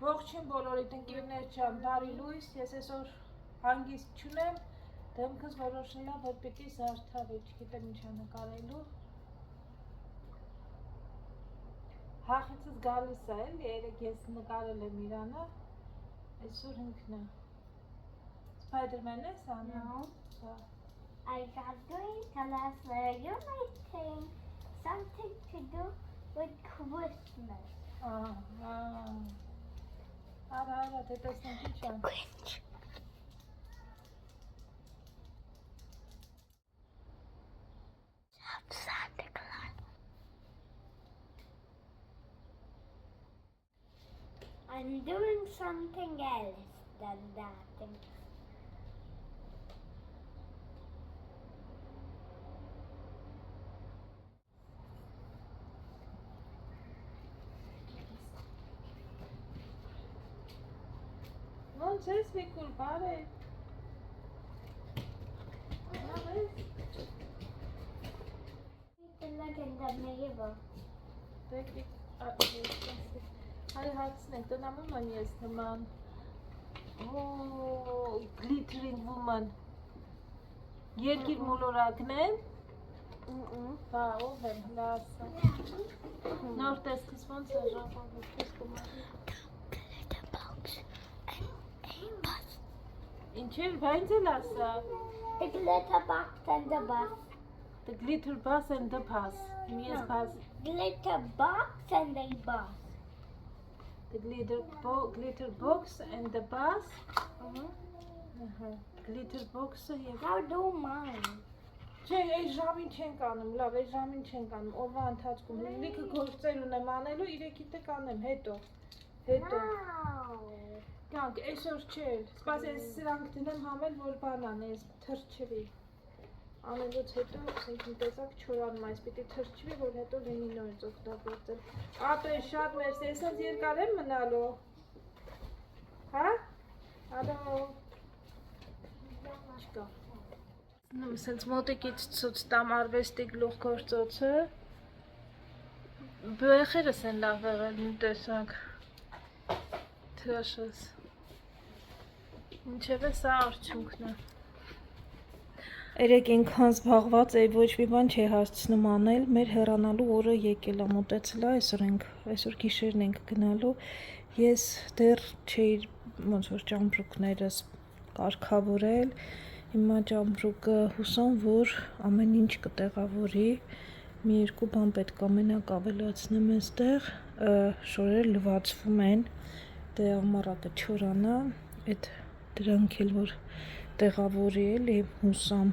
Ողջույն բոլորիդ ընկերներ ջան, բարի լույս, ես այսօր հանգիստ չունեմ, դեմքս որոշել եմ, որ պիտի զարդարի, չգիտեմ ինչ է նկարելու։ Հախիցս գալիս է, էլի, երեկ ես նկարել եմ իրանը, այսօր ինքն է։ Spider-Man ես անում։ I got going to last video, I think. Something to do with Christmas. Ara, te տեսնենք ինչ է։ Grinch. Santa Claus. I'm doing something else than that. Ոնց ես Վիկուլ, բարե։ Look in the mirror. Այ հացնենք, տնամում են ես նման։ Glittering woman։ Երկիր մոլորակն են։ Բա, ով են, լասա։ Նոր տեսքս ոնց է ժապավով, ես կոմարի։ Ինչև, բայնց էլ ասա։ The glitter box and the bus. The glitter bus and the bus։ Yes, bus։ Glitter box and the bus. The glitter box and the bus։ Glitter box-ը և… How do mine? Չէ, այս ժամին չենք անում, լավ, այս ժամին չենք անում, օրվա ընթացքում, լիքը գործեր ունեմ անելու, իրեկիտը կանեմ, հետո։ Կանք, այսօր չէր, սպաս ես սրանք դնեմ համել, որ բանան ես թրջվի։ Անելուց հետո, սենքին տեսակ չորանում այս պիտի թրջվի, որ հետո լինի նորից օգտագործել։ Ատո ես շատ մերս, ես ինձ երկար եմ մնալու։ Հա? Ադո։ Չկա։ Նմ սենց մոտիկից ծուց տամ արվեստի գլուխ գործոցը։ Բեղերս են լավ եղել, մի տեսակ։ Թրաշս։ Ինչև է սա արդյունքն է։ Երեկ ինքան զբաղված էի, ոչ մի բան չի հասցնում անել, մեր հեռանալու օրը եկել է, մոտեցել է, այսօր գիշերն ենք գնալու, ես դեռ չէի ոնց որ ճամպրուկներս կարգավորել, հիմա ճամպրուկը հուսամ, որ ամեն ինչ կտեղավորի, մի երկու բան պետք է մենակ ավելացնեմ այստեղ, շորերը լվացվում են, դե ամառակը չորանա, այդ դրանք էլ որ տեղավորի էլի հուսամ։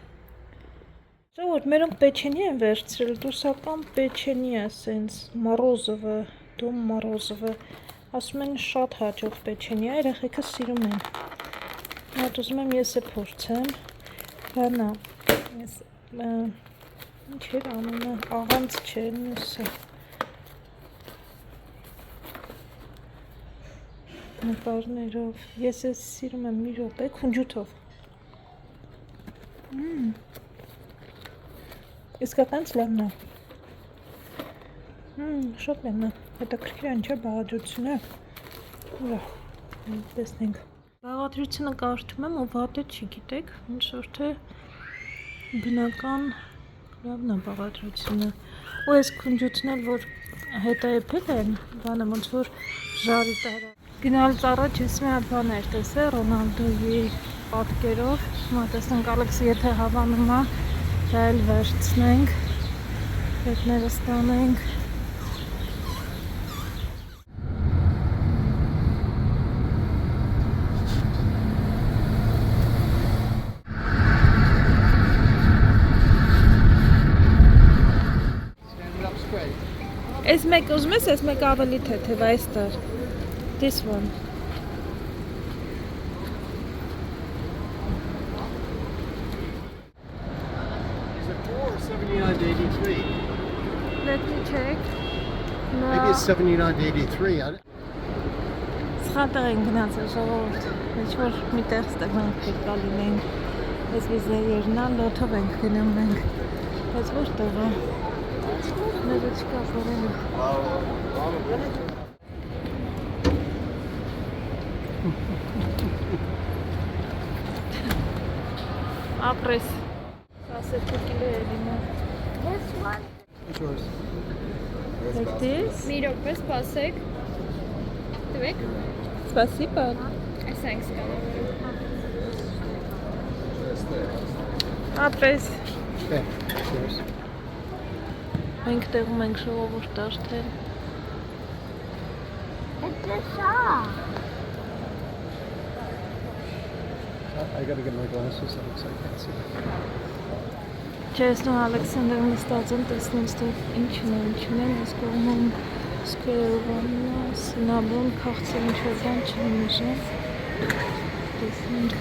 Որ մերոնք պեչենի են վերցրել, դուսական պեչենի է սենց, Մորոզովը, Դոմ Մորոզովը, ասում են շատ հաճող պեչենի է, երեխեքը սիրում են։ Հատ ուզում եմ ես է փորձեմ, բանա, ինչ էր անունը, աղանց չէ, մյուսը։ Նկարներով, ես ես սիրում եմ մի րոպե, քունջութով։ Իսկական լավն է։ Շատ լավն է, հետաքրքիր այն չէ բաղադրությունը։ Ուրա, տեսնենք։ Բաղադրությունը կարդում եմ ու վատը չի գիտեք, ոնց որ թե բնական լավն է բաղադրությունը։ Ու այս քունջութն էլ որ հետայեպել են, բանը ոնց որ ժարի տարա։ Գնալուց առաջ ես մի հատ բան էր տեսել Ռոնալդոյի պատկերով, հիմա տեսնենք Ալեքսը եթե հավանում է, դա էլ վերցնենք, հետները ստանենք։ Այս մեկ ուզում ես, այս մեկ ավելի թեթև այստեղ։ This one. Is it 4 or 79 to 83? Let me check. No. Maybe it's 79 to 83. Սխալտեղ են գնացել ժողովուրդ, ինչ որ մի տեղ ստեղնանք պետք է լինենք, ես վիզերն է, լոթով ենք գնում մենք, ես որ տեղ է, ները չկա որելը։ Ապրես։ 12 կիլո է դիմա։ This one. It's yours. Like this? Մի րոպե սպասեք։ Տվեք։ Спасибо. Այսինքն սկալավորը։ Ապրես։ Okay, it's yours. Մենք տեղում ենք ժողովուրդ արդեն։ It's a song. I gotta get my glasses. That looks like I can't see. Չես նո Ալեքսանդր նստած եմ տեսնում ստեղ ինչն է, այս կողմում սկերովանա, սնաբոն, քաղցր ինչ-որ բան չմիժեն, տեսնենք,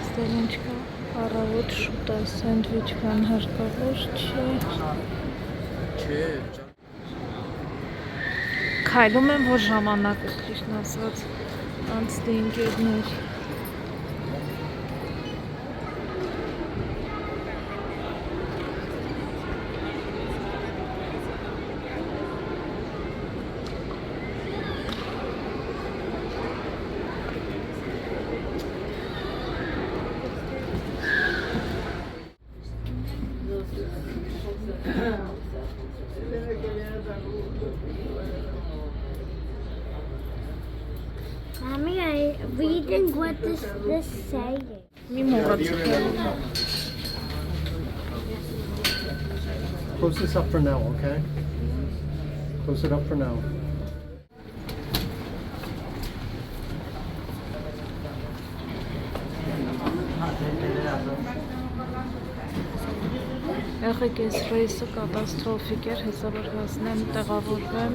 ստեղ ինչ կա, առավոտ շուտ է, սենդվիչ կան հարկավոր չէ, քայլում եմ, որ ժամանակը ճիշտն ասած, անցնի ընկերներ, Mommy, I'm reading what this saying. մի մոռացի Close this up for now, okay? Close it up for now. Եղեք այս ռեյսը կատաստրոֆիկ էր, հեսա որ հասնեմ, տեղավորվեմ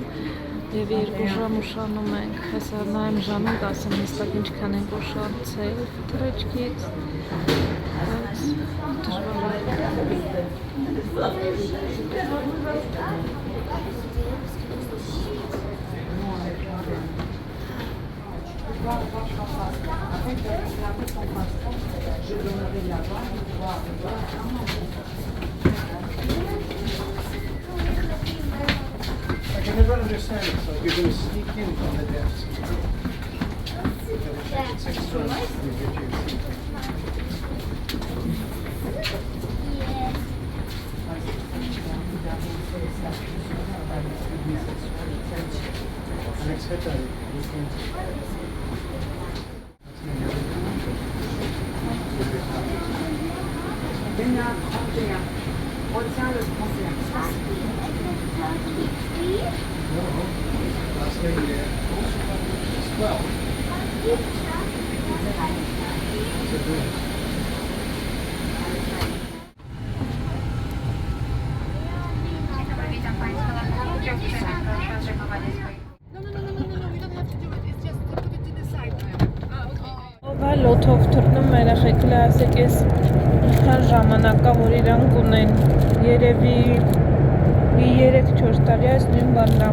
և 2 ժամ ուշանում ենք, հեսա նայեմ ժամին կասեմ հստակ ինչքան ենք ուշացել թրեջքից, բայց դժվար I can never understand it, so you're gonna sneak in on the desk. Next hit Last name there. 12. Witam Państwa na udział w trzech, proszę zachowanie swoich. Ով է լոթով թռնում երեխեքն ասեք էս ինչքան ժամանակ կա որ իրանք ունեն երևի մի 3-4 տարի այս նույն բանն է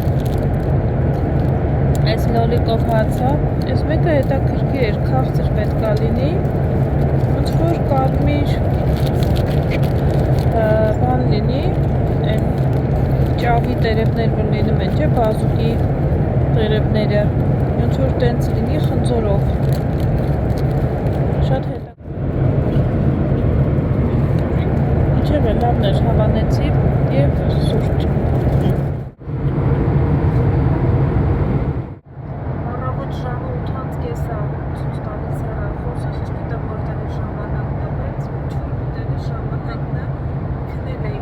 այս լոլիկով հացա այս մեկը հետաքրքիր էր քաղցր պետք է լինի ոնց որ կարմիր բան լինի այն ճավի տերևներ որ լինում են չէ բազուկի տերևները ոնց որ տենց լինի խնձորով Շատ Ինչևէ լավն էր, հավանեցի և սուրճ։ Առավոտ ժամը 8:30 ցույց տալիս հեռախոսը, չգիտեմ որտեղ է ժամանակն է, բայց ինչ-որ միտեղ ժամանակն է, քնել էի,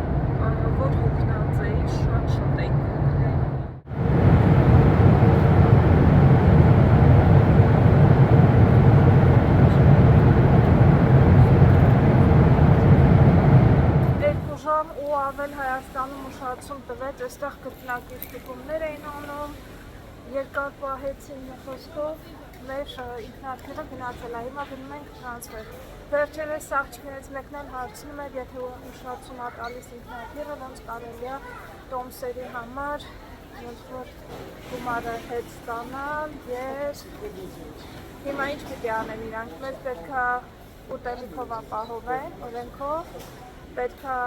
որ հոգնած էի, շատ էի հոգնել։ ու ավել Հայաստանում ուշացում տվեց, այստեղ կրկնակի ստուգումներ էին անում, երկար պահեցին խոսքով, մեր ինքնաթիռը գնացել է, հիմա գնում ենք տրանսֆեր։ Վերջերս աղջիկներից մեկն էլ հարցնում էր, եթե ուշացում է տալիս ինքնաթիռը, ոնց կարելի է տոմսերի համար, ոնց որ գումարը հետ ստանալ և հիմա ինչ պիտի անեն իրանք, մեզ պետք է ուտելիքով ապահովեն, օրենքով, պետք է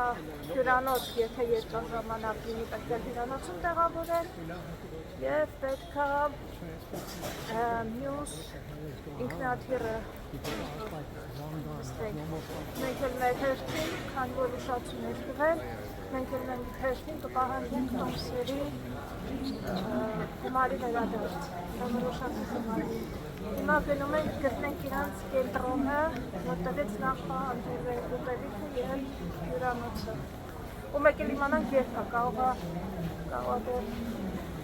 հյուրանոց, եթե երկար ժամանակ լինի, պետք է հյուրանոցում տեղավորել Եվ պետք է մյուս ինքնաթիռը նստենք։ Մենք էլ մեր հերթին, քանի որ ուշացումներ կվել, մենք էլ մենք հերթին կպահանջենք տոմսերի գումարի վերադարձ, նորոշացի գումարի։ Հիմա գնում ենք գտնենք իրանց կենտրոնը, որտեղից նախ պահանջել ուտելիքը և հյուրանոցը։ Ու մեկ էլ իմանանք երբ է, կարող է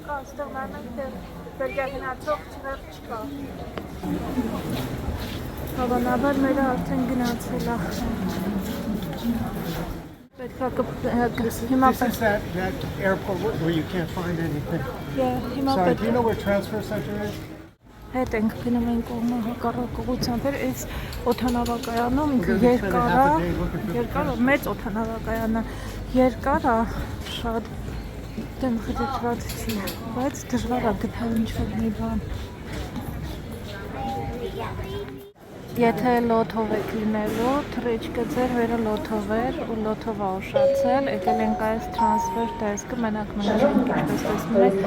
կա ստեղ նայմենք, դեր Բելգիա գնացող չվեր չկա։ Հավանաբար մերը արդեն գնացել է։ This is that airport where you can't find anything. Հիմա Sorry, do you know where transfer center is? հետ ենք գնում ենք կողմը հակառակ ուղղությամբ էս օդանավակայանում ինքը երկար է, մեծ օդանավակայանը երկար է, շատ դեմ խճճված չի, բայց դժվար է գտնել ինչ-որ մի բան։ Եթե լոթով եք լինելու, թռիչքը ձեր վերը լոթով էր ու լոթով է ուշացել, եկել ենք այս տրանսֆեր դեսկը, մենակ ենք, ինչպես տեսնում եք,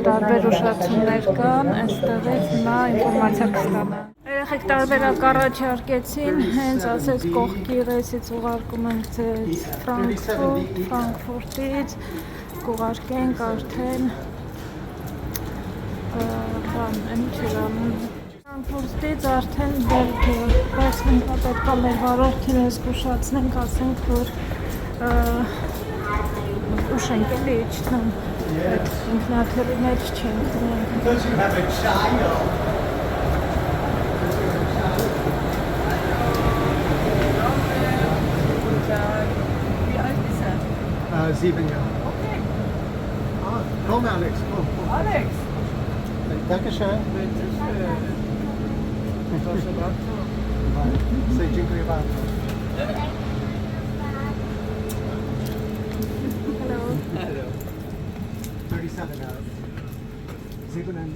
տարբեր ուշացումներ կան, այստեղից հիմա ինֆորմացիա կստանա։ Երեխեք տարբերակ առաջարկեցին, հենց ասեց կողքի ռեյսից ուղարկում ենք ձեզ Ֆրանկֆուրտից, կուղարկենք արդեն, ինչ էր անում, Ֆրանկֆուրտից արդեն Բելգիա, բայց մենք պետք է մեր վարորդին զգուշացնենք, ասենք, որ ուշ ենք էլի իջնում, այդ ինքնաթիռի մեջ չենք մենք։ 7 Jahre. Okay. Komm, Alex, komm. Alex! Dankeschön. Proszę bardzo. Dziękuję bardzo. Hello. 37 hours. 7 hours.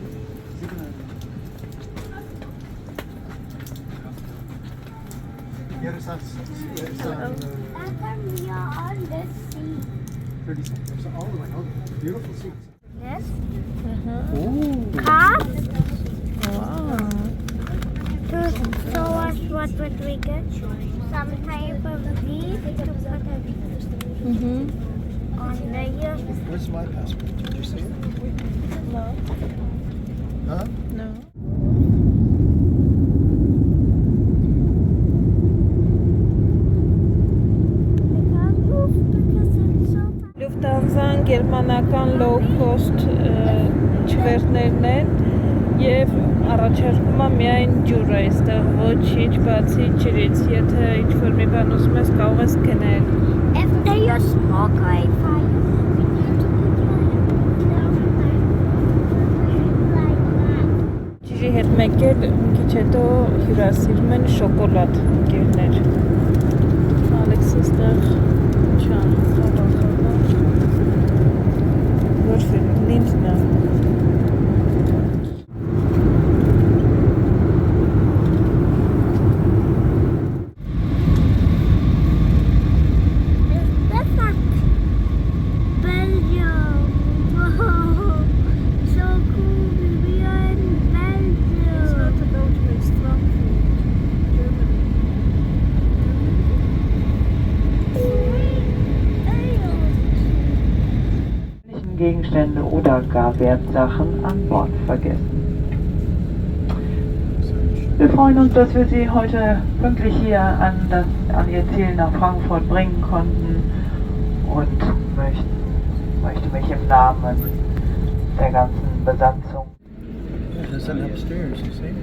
Here is We are on the sea. 37. All the way. Oh, beautiful seats. Yes. Oh. Car. Wow. So what would we get? Some type of leaf to put on the Where's my passport? Did you see it? No. Huh? No. Lufthansa-ն գերմանական low cost չվերթներն են եւ առաջարկում է միայն ջուր այստեղ, ոչինչ բացի ջրից, եթե ինչ-որ մի բան ուզում ես կարող ես գնել։ If they use smoke like fire, we need to put like Ջրի հետ մեկ էլ մի քիչ հետո հյուրասիրում են շոկոլադ ընկերներ։ Ալեքսը այստեղ չան Որ ֆիլմն է։ Gegenstände oder gar Wertsachen an Bord vergessen. Wir freuen uns, dass wir Sie heute pünktlich hier an Ihr Ziel nach Frankfurt bringen konnten und möchte mich im Namen der ganzen Besatzung. There's an upstairs, you see?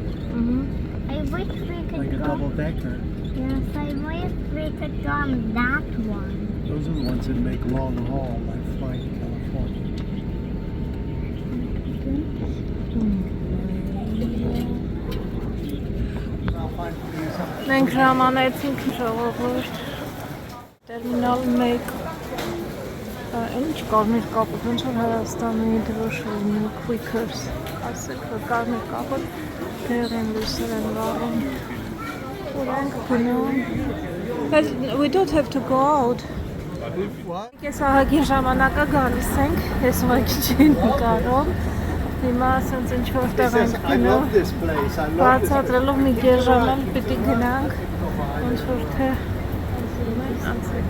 I wish we could Like a go. double decker. Yes, I wish we could go on that one. Those are the ones that make long haul, like flying to California. Մենք ժամանեցինք ժողովուրդ տերմինալ 1 ինչ կարմիր կապը ոնց որ Հայաստանի դրոշը Quickers ասեք որ կարմիր կապը դեռ են լույսեր են վառում ուրանք գնում But we don't have to go out What? Ես ահագին ժամանակա գալիս ենք ես ուղղակի չեմ կարող Հիմա ասենց ինչ որ He տեղ says, ենք I գնում, love this place. I love this place. բացատրելով մի կես ժամ էլ պիտի գնանք, ոնց որ թե անցեք։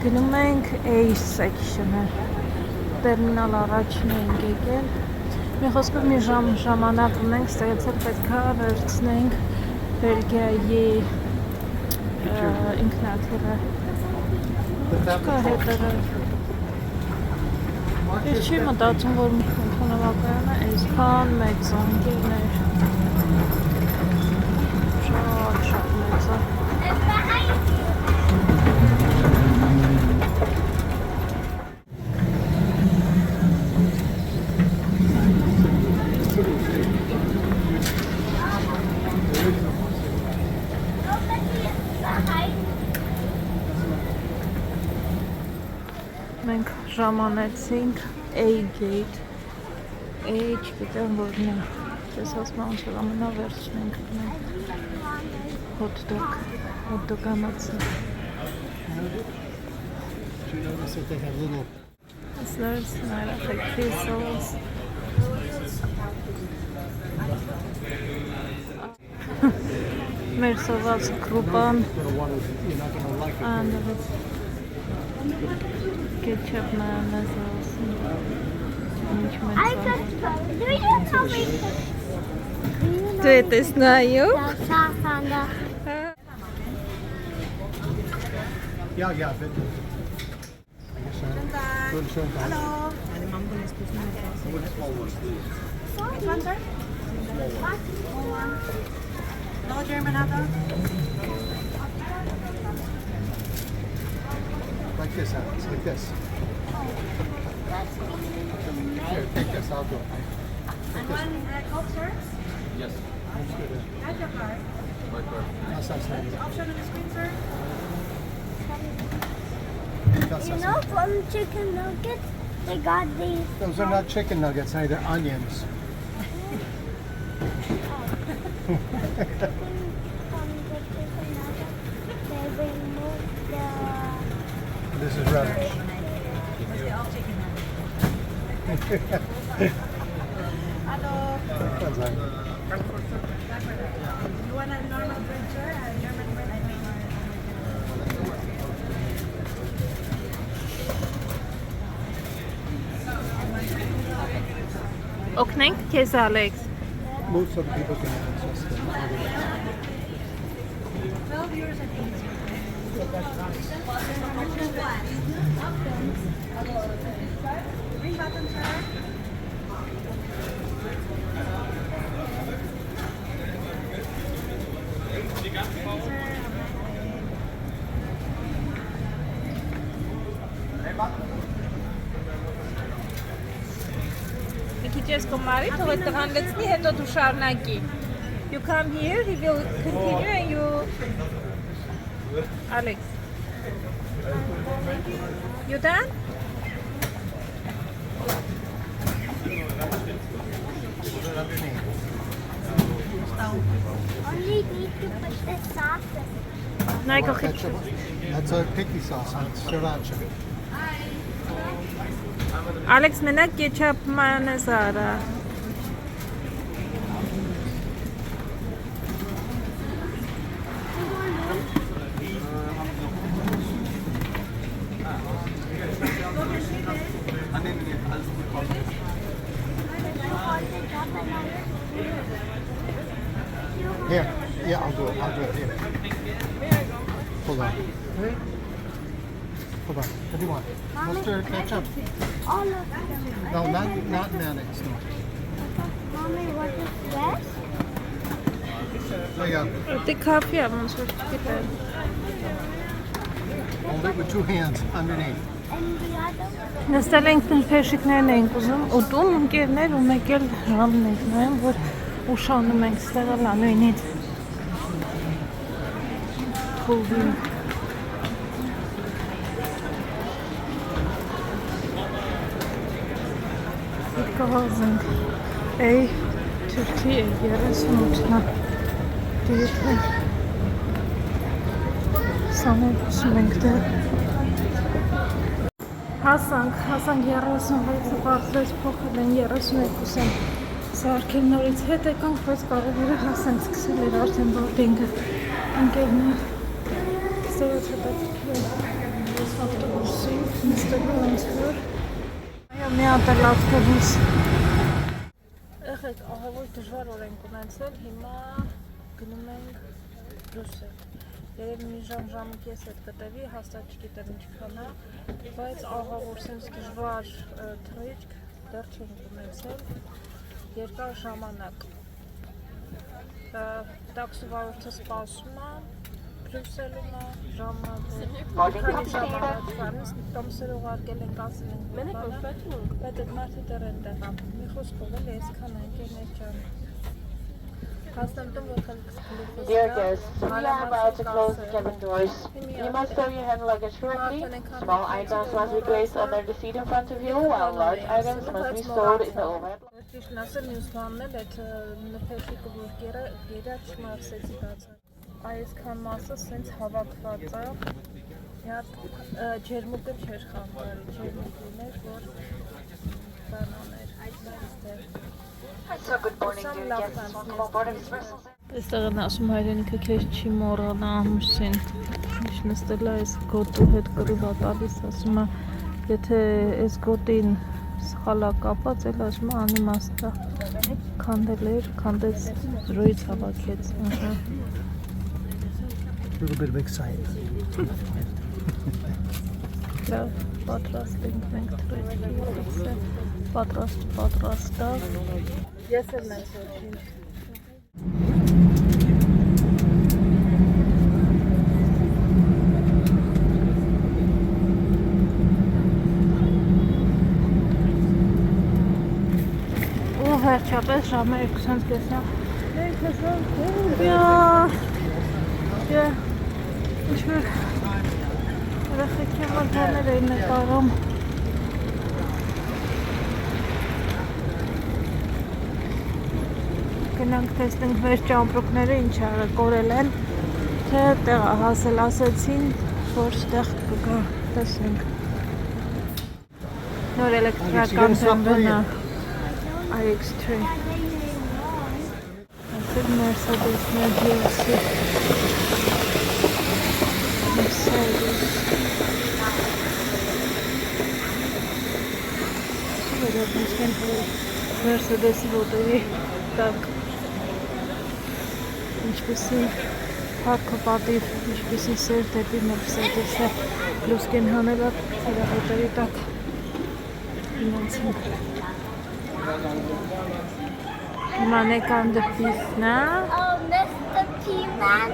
Գնում ենք A section-ը, տերմինալ առաջին ենք եկել, մի խոսքով մի ժամանակ ունենք, ստեղեցել պետք է վերցնենք Բելգիայի ինքնաթիռը, չկա հետերը։ Ես չի մտածում, որ ընդունավակայանը այսքան մեծ անգերներ, շատ մեծ է։ Մենք ժամանեցինք A-gate, A չգիտեմ որն է, ես ասում ոնց որ ամենավերջն ենք գնում, հոտ-դոգ անացը։ Do you notice that they have little... It's very small, like crystals. Մեր սոված կրուպան, You're not going to like it. and ketchup, mayonnaise, I got some. Do you know how we Դու է տեսնայու։ Ja, bitte. Schön, schön. Hallo. No German apple? Like this, Alex, like this. Here, take this, I'll do it. And one Coke, sir? Add your card. That's us, Option on the screen, sir? that's You us. know, from chicken nuggets, they got these. Those are not chicken nuggets, honey, they're onions. From the chicken nuggets, they remove the. This is rubbish. Hello. That's right. You want a normal bread, sir? A German bread, I mean. Օգնենք քեզ Ալեքս։ Most of the people can access them. 12 euros a day, sir. Green button, sir. Մի քիչ ես կոմարի, թող այդ տղան լցնի, հետո դու շարունակի։ You come here, he will continue and you... Alex. You done? Only need to put the sauces. Նայ Well, գլխի։ that's a picky sauce, honey. It's sriracha. Ալեքս մենակ կեչապ մայոնեզ արա։ Here. Yeah, I'll do it. Here. Hold on. Hold on. What do you want? Mustard, ketchup? All of them. No, not mayonnaise. No. Mommy, what is this? There you go. Դե կաֆի է ոնց որ չգիտեմ։ Hold it with two hands underneath. And the other one? Նստել ենք փեշիկներն ենք ուզում, ուտում ընկերներ ու մեկ էլ ժամն ենք նայում, որ ուշանում ենք ստեղը լանույնից։ Խուլվին։ Կհազենք, էй, թուրքի է, 38-նա, դիրքը, սաներ ուսում ենք դեր։ Հասանք 36-ը բարձրեց փոխել են 32-ը սարքել նորից հետ եկանք, բայց կարևորը հասանք սկսել էր արդեն բորդինգը ընկերներ ստորոց հետաքրքրել ավտոբուսի նստելու անցվոր այո մի հատ էլ ավտոբուս եղեք ահավոր դժվար օր ենք ունեցել հիմա գնում ենք Բրյուսել երևի մի ժամի կես հետ կտևի, հաստատ չգիտեմ ինչքան է, բայց ահավոր սենց դժվար թռիչք դեռ չենք ունեցել երկար ժամանակ։ Տաքսի վարորդը սպասում է, Բրյուսելում է, ժամը քանի ժամանակ տոմսեր ուղարկել ենք ասել ենք բանը, բայց այդ մարդը դեռ են տեղա, մի խոսքով էլ այսքան ընկերներ ջան։ Dear guests, we are about to close the cabin doors. You must throw your hand luggage correctly. Small items must be placed under the seat in front of you, while large items must be stored in the overhead. Ճիշտն ասեմ, մյուս բանն էլ այդ նպեշիկը որ գերա չմարսեցի բացած։ Այսքան մասը սենց հավաքված է։ Մի հատ ջերմուկը չէր խանգարի, ջերմուկ ուներ, որ բանաներ այստեղ։ So good morning, dear guests. Welcome aboard Express. Այստեղ են ասում հայրենիքը քեզ չի մոռանա ամուսին։ Ինչ նստել է այս գոտու հետ կռիվա տալիս, ասում է, եթե այս գոտին սխալ է կապած, էլ ասում է անիմաստ է։ Քանդել էր, քանդեց զրոյից հավաքեց։ A little bit of excitement. Պատրաստ ենք մենք թրեչի, պատրաստ է։ Ես էլ նենց ոչինչ։ Ու վերջապես ժամը 2:30 ինչ-որ երեխեքի բաներ էին նկարում գնանք տեսնենք մեր ճամպրուկները ինչ արը կորել են թե տեղ հասել ասեցին որ տեղ կգա տեսնենք նոր էլեկտրական բենզինը iX3 այսօր Mercedes-ն GLC Mercedes-ի ոտերի տակ ինչպեսի հարքը պատիվ, ինչպեսի սեր դեպի Mercedes-ը լուսկեն հանելա իրա ոտերի տակ ինանցինք Հիման եկան դպիսն է Oh, Mr. P-Man.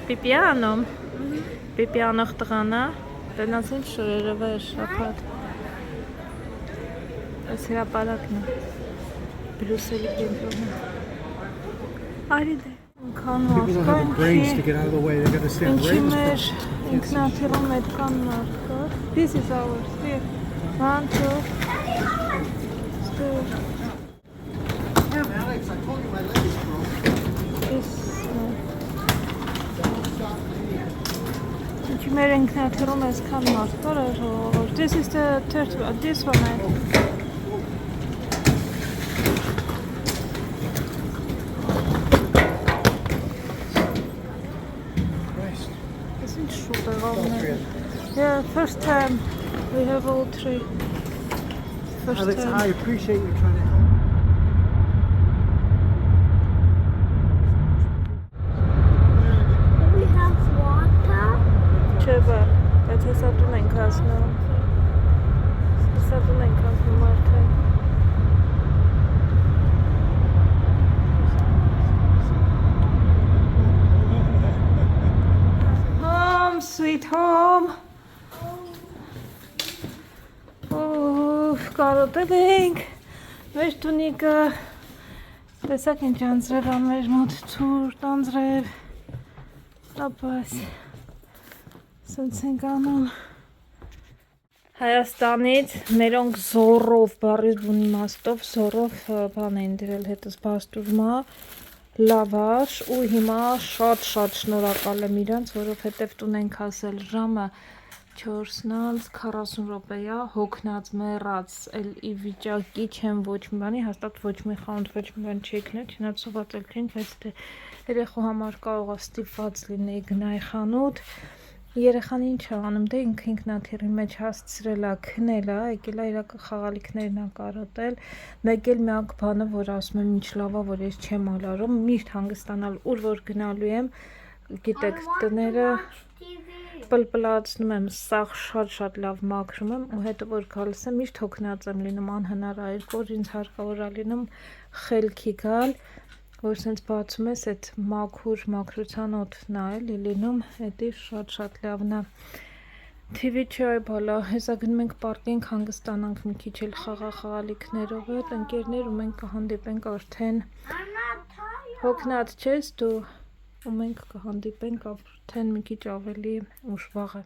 Պիպիանում Պիպիանող տղան է Տնած ինչ շորերը վեր շապատ Այս հրապարակն է Բրյուսելի կենտրոնը Արի դե Ինքան People don't have the brains to get out of the way. They got to stand Ինչի right in մեր front. ինքնաթիռում այդքան մարդ կար This is ours, here 1, 2 Damn, Alex, I told you my leg is broke. Ինչի մեր ինքնաթիռում այսքան մարդ կար This is the third one, this one Christ. This is շուտ Yeah, first time we have all three First Alex, time I appreciate you trying to help. We have water. Չէ բա, բայց հեսա տուն ենք հասնում Հեսա տուն ենք հասնում արդեն Home, sweet home Կարոտել ենք մեր տունիկը տեսակ ինչ անձրև ան մեր մոտ ծուրտ անձրև ապաս սենց ենք անում Հայաստանից մերոնք զորով բարիս բուն իմաստով զորով բան են դրել հետս բաստուրմա լավաշ ու հիմա շատ շնորհակալ եմ իրանց որովհետև տուն ենք հասել ժամը 4:40 րոպեա, հոգնած, մեռած, էլ ի վիճակի չեմ ոչ մի բանի, հաստատ ոչ մի խանութ, ոչ մի բան չի գնել, չնայած սովածել չենք, բայց դե երեխու համար կարող է ստիպված լինեի գնայի խանութ։ Երեխան ինչ է անում, դե ինքը ինքնաթիռի մեջ հասցրել է քնել է, եկել է իր խաղալիքներն է կարոտել, մեկ էլ միակ բանը, որ ասում եմ ինչ լավ է, որ ես չեմ ալարում, միշտ հանգստանալ, ուր որ գնալու եմ, գիտեք, տները պլպլացնում եմ, սաղ շատ լավ մաքրում եմ ու հետո որ գալիս եմ միշտ հոգնած եմ լինում, անհնարայր, որ ինձ հարկավոր է լինում խելքի գալ, որ սենց բացում ես այդ մաքրության օդն է էլի լինում, հետի շատ լավն է։ TV չի այ բալա, հեսա գնում ենք պարկի ենք հանգստանանք մի քիչ էլ խաղալիքներով հետ, ընկերներ ու մենք կհանդիպենք արդեն հոգնած չես դու ու մենք կհանդիպենք արդեն մի քիչ ավելի ուշ վաղը։